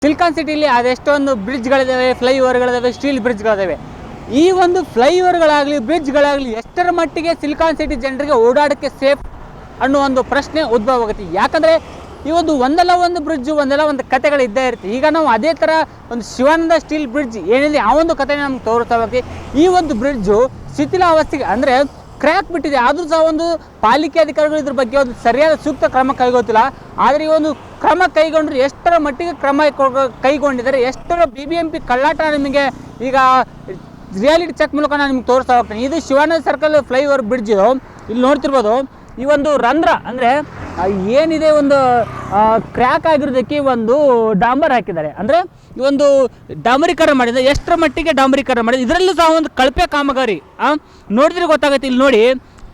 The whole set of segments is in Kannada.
ಸಿಲಿಕಾನ್ ಸಿಟಿಲಿ ಅದೆಷ್ಟೊಂದು ಬ್ರಿಡ್ಜ್ಗಳಿದ್ದಾವೆ, ಫ್ಲೈಓವರ್ಗಳಿದ್ದಾವೆ, ಸ್ಟೀಲ್ ಬ್ರಿಡ್ಜ್ಗಳಿದ್ದಾವೆ. ಈ ಒಂದು ಫ್ಲೈಓವರ್ಗಳಾಗಲಿ ಬ್ರಿಡ್ಜ್ಗಳಾಗಲಿ ಎಷ್ಟರ ಮಟ್ಟಿಗೆ ಸಿಲಿಕಾನ್ ಸಿಟಿ ಜನರಿಗೆ ಓಡಾಡೋಕ್ಕೆ ಸೇಫ್ ಅನ್ನೋ ಒಂದು ಪ್ರಶ್ನೆ ಉದ್ಭವ ಆಗುತ್ತೆ. ಯಾಕಂದರೆ ಈ ಒಂದಲ್ಲ ಒಂದು ಬ್ರಿಡ್ಜು ಒಂದಲ್ಲ ಒಂದು ಕಥೆಗಳು ಇದ್ದೇ ಇರುತ್ತೆ. ಈಗ ನಾವು ಅದೇ ಥರ ಒಂದು ಶಿವಾನಂದ ಸ್ಟೀಲ್ ಬ್ರಿಡ್ಜ್ ಏನಿದೆ ಆ ಒಂದು ಕಥೆ ನಮ್ಗೆ ತೋರಿಸ್ತಾ ಹೋಗ್ತೀವಿ. ಈ ಒಂದು ಬ್ರಿಡ್ಜು ಶಿಥಿಲಾವಸ್ಥೆಗೆ ಅಂದರೆ ಕ್ರ್ಯಾಕ್ ಬಿಟ್ಟಿದೆ, ಆದರೂ ಸಹ ಒಂದು ಪಾಲಿಕೆ ಅಧಿಕಾರಿಗಳು ಇದ್ರ ಬಗ್ಗೆ ಒಂದು ಸರಿಯಾದ ಸೂಕ್ತ ಕ್ರಮ ಕೈಗೊಳ್ತಿಲ್ಲ. ಆದರೆ ಈ ಒಂದು ಕ್ರಮ ಕೈಗೊಂಡ್ರೆ ಎಷ್ಟರ ಮಟ್ಟಿಗೆ ಕ್ರಮ ಕೈಗೊಂಡಿದ್ದಾರೆ, ಎಷ್ಟರ BBMP ಕಳ್ಳಾಟ ನಿಮಗೆ ಈಗ ರಿಯಾಲಿಟಿ ಚೆಕ್ ಮೂಲಕ ನಾನು ನಿಮ್ಗೆ ತೋರಿಸ್ತಾ ಹೋಗ್ತೇನೆ. ಇದು ಶಿವಾನಂದ ಸರ್ಕಲ್ ಫ್ಲೈಓವರ್ ಬ್ರಿಡ್ಜ್. ಇಲ್ಲಿ ನೋಡ್ತಿರ್ಬೋದು ಈ ಒಂದು ರಂಧ್ರ ಅಂದರೆ ಏನಿದೆ ಒಂದು ಕ್ರ್ಯಾಕ್ ಆಗಿರೋದಕ್ಕೆ ಒಂದು ಡಾಂಬರ್ ಹಾಕಿದ್ದಾರೆ. ಅಂದರೆ ಈ ಒಂದು ಡಾಂಬರೀಕರಣ ಮಾಡಿದರೆ ಎಷ್ಟರ ಮಟ್ಟಿಗೆ ಡಾಂಬರೀಕರಣ ಮಾಡಿದೆ. ಇದರಲ್ಲೂ ಸಹ ಒಂದು ಕಳಪೆ ಕಾಮಗಾರಿ ನೋಡಿದ್ರೆ ಗೊತ್ತಾಗುತ್ತೆ. ಇಲ್ಲಿ ನೋಡಿ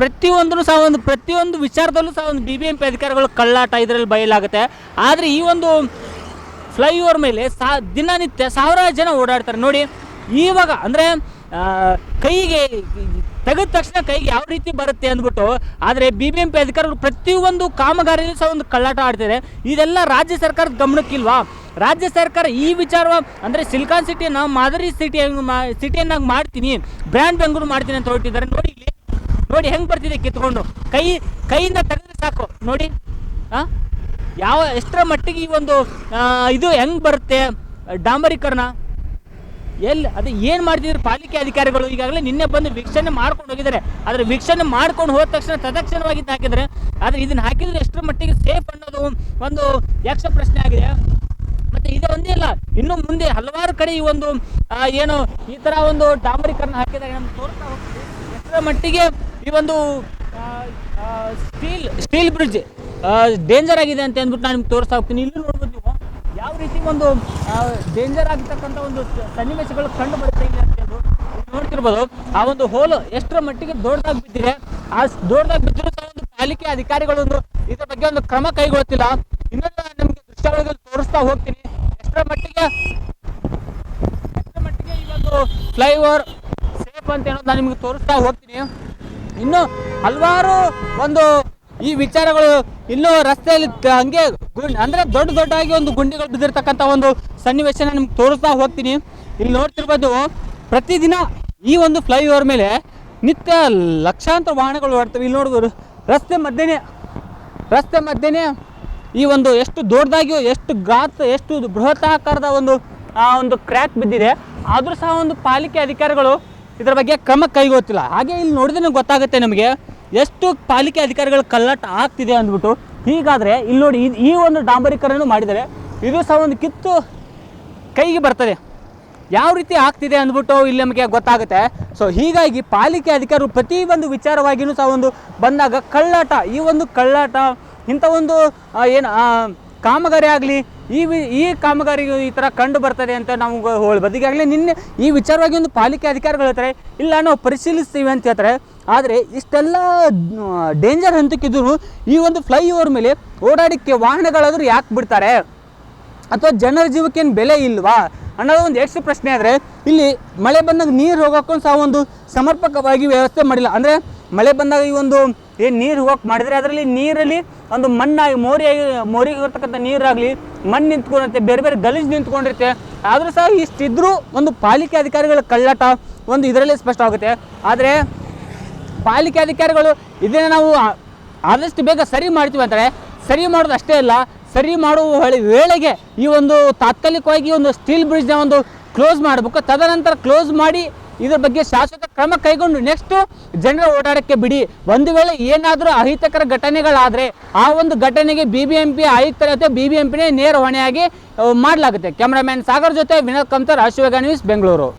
ಪ್ರತಿಯೊಂದೂ ಸಹ ಪ್ರತಿಯೊಂದು ವಿಚಾರದಲ್ಲೂ ಸಹ ಒಂದು BBMP ಅಧಿಕಾರಿಗಳು ಕಳ್ಳಾಟ ಇದರಲ್ಲಿ ಬಯಲಾಗುತ್ತೆ. ಆದರೆ ಈ ಒಂದು ಫ್ಲೈಓವರ್ ಮೇಲೆ ದಿನನಿತ್ಯ ಸಾವಿರಾರು ಜನ ಓಡಾಡ್ತಾರೆ ನೋಡಿ. ಇವಾಗ ಅಂದರೆ ಕೈಗೆ ತೆಗೆದ ತಕ್ಷಣ ಕೈಗೆ ಯಾವ ರೀತಿ ಬರುತ್ತೆ ಅಂದ್ಬಿಟ್ಟು, ಆದರೆ BBMP ಅಧಿಕಾರಿಗಳು ಪ್ರತಿಯೊಂದು ಕಾಮಗಾರಿಯಲ್ಲೂ ಸಹ ಒಂದು ಕಳ್ಳಾಟ ಆಡ್ತಿದೆ. ಇದೆಲ್ಲ ರಾಜ್ಯ ಸರ್ಕಾರದ ಗಮನಕ್ಕಿಲ್ವಾ? ರಾಜ್ಯ ಸರ್ಕಾರ ಈ ವಿಚಾರ ಅಂದರೆ ಸಿಲಿಕಾನ್ ಸಿಟಿಯನ್ನು ಮಾದರಿ ಸಿಟಿಯನ್ನಾಗಿ ಮಾಡ್ತೀನಿ, ಬ್ರ್ಯಾಂಡ್ ಬೆಂಗಳೂರು ಮಾಡ್ತೀನಿ ಅಂತ ಹೊರಟಿದ್ದಾರೆ. ನೋಡಿ ಇಲ್ಲಿ ನೋಡಿ ಹೆಂಗೆ ಬರ್ತಿದೆ ಕಿತ್ಕೊಂಡು, ಕೈಯಿಂದ ತೆಗೆದ್ರೆ ಸಾಕು ನೋಡಿ ಎಷ್ಟರ ಮಟ್ಟಿಗೆ ಈ ಒಂದು ಇದು ಹೆಂಗೆ ಬರುತ್ತೆ ಡಾಂಬರೀಕರಣ. ಅದು ಏನು ಮಾಡ್ತಿದ್ರು ಪಾಲಿಕೆ ಅಧಿಕಾರಿಗಳು? ಈಗಾಗಲೇ ನಿನ್ನೆ ಬಂದು ವೀಕ್ಷಣೆ ಮಾಡ್ಕೊಂಡು ಹೋಗಿದ್ದಾರೆ. ಆದರೆ ವೀಕ್ಷಣೆ ಮಾಡ್ಕೊಂಡು ಹೋದ ತಕ್ಷಣ ತತ್ಕ್ಷಣವಾಗಿ ಹಾಕಿದ್ದಾರೆ. ಆದರೆ ಇದನ್ನು ಹಾಕಿದ್ರೆ ಎಷ್ಟರ ಮಟ್ಟಿಗೆ ಸೇಫ್ ಅನ್ನೋದು ಒಂದು ಯಕ್ಷ ಪ್ರಶ್ನೆ ಆಗಿದೆ. ಮತ್ತು ಇದು ಒಂದೇ ಅಲ್ಲ, ಇನ್ನು ಮುಂದೆ ಹಲವಾರು ಕಡೆ ಈ ಒಂದು ಏನು ಈ ಥರ ಒಂದು ಡಾಂಬರೀಕರಣ ಹಾಕಿದ್ದಾರೆ. ನಮ್ಗೆ ತೋರಿಸ್ತಾ ಹೋಗ್ತೀವಿ ಎಷ್ಟರ ಮಟ್ಟಿಗೆ ಈ ಒಂದು ಸ್ಟೀಲ್ ಬ್ರಿಡ್ಜ್ ಡೇಂಜರ್ ಆಗಿದೆ ಅಂತ ಅಂದ್ಬಿಟ್ಟು ನಾನು ನಿಮ್ಗೆ ತೋರಿಸ್ತಾ ಹೋಗ್ತೀನಿ. ಇಲ್ಲಿ ನೋಡ್ಬೋದು ನೀವು ಯಾವ ರೀತಿ ಒಂದು ಡೇಂಜರ್ ಆಗಿರ್ತಕ್ಕಂಥ ಒಂದು ಸನ್ನಿವೇಶಗಳು ಕಂಡು ಬರುತ್ತೆ ಇಲ್ಲಿ ಅಂತ ನೋಡ್ತಿರ್ಬೋದು. ಆ ಒಂದು ಹೋಲು ಎಷ್ಟರ ಮಟ್ಟಿಗೆ ದೊಡ್ಡದಾಗಿ ಬಿದ್ದಿದೆ. ಆ ದೊಡ್ಡದಾಗಿ ಬಿದ್ದರೂ ಸಹ ಒಂದು ಪಾಲಿಕೆ ಅಧಿಕಾರಿಗಳೊಂದು ಇದರ ಬಗ್ಗೆ ಒಂದು ಕ್ರಮ ಕೈಗೊಳ್ತಿಲ್ಲ. ಇನ್ನೊಂದು ನಿಮಗೆ ದೃಶ್ಯಾವಳಿಗಳು ತೋರಿಸ್ತಾ ಹೋಗ್ತೀನಿ ಎಷ್ಟರ ಮಟ್ಟಿಗೆ ಈ ಒಂದು ಫ್ಲೈಓವರ್ ಸೇಫ್ ಅಂತ ಹೇಳೋದು ನಾನು ನಿಮಗೆ ತೋರಿಸ್ತಾ ಹೋಗ್ತೀನಿ. ಇನ್ನು ಹಲವಾರು ಒಂದು ಈ ವಿಚಾರಗಳು ಇನ್ನೂ ರಸ್ತೆಯಲ್ಲಿ ಹಂಗೆ ಅಂದರೆ ದೊಡ್ಡದಾಗಿ ಒಂದು ಗುಂಡಿಗಳು ಬಿದ್ದಿರ್ತಕ್ಕಂಥ ಒಂದು ಸನ್ನಿವೇಶನ ನಿಮ್ಗೆ ತೋರಿಸ್ತಾ ಹೋಗ್ತೀನಿ. ಇಲ್ಲಿ ನೋಡ್ತಿರ್ಬೋದು ಪ್ರತಿದಿನ ಈ ಒಂದು ಫ್ಲೈಓವರ್ ಮೇಲೆ ನಿತ್ಯ ಲಕ್ಷಾಂತರ ವಾಹನಗಳು ಓಡ್ತವೆ. ಇಲ್ಲಿ ನೋಡ್ಬೋದು ರಸ್ತೆ ಮಧ್ಯೆನೇ ಈ ಒಂದು ಎಷ್ಟು ದೊಡ್ಡದಾಗಿ ಎಷ್ಟು ಬೃಹತ್ತಾಕಾರದ ಒಂದು ಕ್ರ್ಯಾಕ್ ಬಿದ್ದಿದೆ. ಆದರೂ ಸಹ ಒಂದು ಪಾಲಿಕೆ ಅಧಿಕಾರಿಗಳು ಇದರ ಬಗ್ಗೆ ಕ್ರಮ ಕೈಗೊಳ್ತಿಲ್ಲ. ಹಾಗೆ ಇಲ್ಲಿ ನೋಡಿದ್ರೆ ಗೊತ್ತಾಗುತ್ತೆ ನಮಗೆ ಎಷ್ಟು ಪಾಲಿಕೆ ಅಧಿಕಾರಿಗಳು ಕಳ್ಳಾಟ ಆಗ್ತಿದೆ ಅಂದ್ಬಿಟ್ಟು. ಹೀಗಾದರೆ ಇಲ್ಲಿ ನೋಡಿ ಈ ಒಂದು ಡಾಂಬರೀಕರಣ ಮಾಡಿದರೆ ಇದು ಸಹ ಒಂದು ಕಿತ್ತು ಕೈಗೆ ಬರ್ತದೆ, ಯಾವ ರೀತಿ ಆಗ್ತಿದೆ ಅಂದ್ಬಿಟ್ಟು ಇಲ್ಲಿ ನಮಗೆ ಗೊತ್ತಾಗುತ್ತೆ. ಸೊ ಹೀಗಾಗಿ ಪಾಲಿಕೆ ಅಧಿಕಾರಿಗಳು ಪ್ರತಿ ಒಂದು ವಿಚಾರವಾಗಿಯೂ ಸಹ ಒಂದು ಬಂದಾಗ ಈ ಒಂದು ಕಳ್ಳಾಟ ಇಂಥ ಒಂದು ಏನು ಕಾಮಗಾರಿ ಆಗಲಿ ಈ ಕಾಮಗಾರಿ ಈ ಥರ ಕಂಡು ಬರ್ತದೆ ಅಂತ ನಮ್ಗೆ ಹೇಳ್ಬೋದು. ಈಗಾಗಲೇ ನಿನ್ನೆ ಈ ವಿಚಾರವಾಗಿ ಒಂದು ಪಾಲಿಕೆ ಅಧಿಕಾರಿಗಳು ಹೇಳ್ತಾರೆ, ಇಲ್ಲ ನಾವು ಪರಿಶೀಲಿಸ್ತೀವಿ ಅಂತ ಹೇಳ್ತಾರೆ. ಆದರೆ ಇಷ್ಟೆಲ್ಲ ಡೇಂಜರ್ ಹಂತಕ್ಕಿದ್ರು ಈ ಒಂದು ಫ್ಲೈಓವರ್ ಮೇಲೆ ಓಡಾಡೋಕ್ಕೆ ವಾಹನಗಳಾದರೂ ಯಾಕೆ ಬಿಡ್ತಾರೆ, ಅಥವಾ ಜನರ ಜೀವಕ್ಕೇನು ಬೆಲೆ ಇಲ್ವಾ ಅನ್ನೋದು ಒಂದು ಎಷ್ಟು ಪ್ರಶ್ನೆ. ಆದರೆ ಇಲ್ಲಿ ಮಳೆ ಬಂದಾಗ ನೀರು ಹೋಗೋಕ್ಕೂ ಸಹ ಒಂದು ಸಮರ್ಪಕವಾಗಿ ವ್ಯವಸ್ಥೆ ಮಾಡಿಲ್ಲ. ಅಂದರೆ ಮಳೆ ಬಂದಾಗ ಈ ಒಂದು ಏನು ನೀರು ಹೋಗಕ್ಕೆ ಮಾಡಿದರೆ ಅದರಲ್ಲಿ ನೀರಲ್ಲಿ ಒಂದು ಮಣ್ಣಾಗಿ ಮೋರಿಗಿರ್ತಕ್ಕಂಥ ನೀರಾಗಲಿ ಮಣ್ಣು ನಿಂತ್ಕೊಂಡಿರುತ್ತೆ, ಬೇರೆ ಬೇರೆ ಗಲೀಜು ನಿಂತ್ಕೊಂಡಿರುತ್ತೆ. ಆದರೂ ಸಹ ಇಷ್ಟಿದ್ರೂ ಒಂದು ಪಾಲಿಕೆ ಅಧಿಕಾರಿಗಳ ಕಳ್ಳಾಟ ಒಂದು ಇದರಲ್ಲೇ ಸ್ಪಷ್ಟ ಆಗುತ್ತೆ. ಆದರೆ ಪಾಲಿಕೆ ಅಧಿಕಾರಿಗಳು ಇದನ್ನು ನಾವು ಆದಷ್ಟು ಬೇಗ ಸರಿ ಮಾಡ್ತೀವಿ ಅಂತಾರೆ. ಸರಿ ಮಾಡೋದು ಅಷ್ಟೇ ಅಲ್ಲ, ಸರಿ ಮಾಡುವ ವೇಳೆಗೆ ಈ ಒಂದು ತಾತ್ಕಾಲಿಕವಾಗಿ ಒಂದು ಸ್ಟೀಲ್ ಬ್ರಿಡ್ಜ್ನ ಒಂದು ಕ್ಲೋಸ್ ಮಾಡಬೇಕು. ತದನಂತರ ಕ್ಲೋಸ್ ಮಾಡಿ ಇದ್ರ ಬಗ್ಗೆ ಶಾಶ್ವತ ಕ್ರಮ ಕೈಗೊಂಡು ನೆಕ್ಸ್ಟು ಜನರ ಓಡಾಡೋಕ್ಕೆ ಬಿಡಿ. ಒಂದು ವೇಳೆ ಏನಾದರೂ ಅಹಿತಕರ ಘಟನೆಗಳಾದರೆ ಆ ಒಂದು ಘಟನೆಗೆ BBMP ಆಯುಕ್ತರ ಜೊತೆ BBMPನೇ ನೇರ ಹೊಣೆಯಾಗಿ ಮಾಡಲಾಗುತ್ತೆ. ಕ್ಯಾಮ್ರಾಮ್ಯಾನ್ ಸಾಗರ್ ಜೊತೆ ವಿನೋದ್ ಕಮ್ತರ್, ಅಶ್ವಗ ನ್ಯೂಸ್, ಬೆಂಗಳೂರು.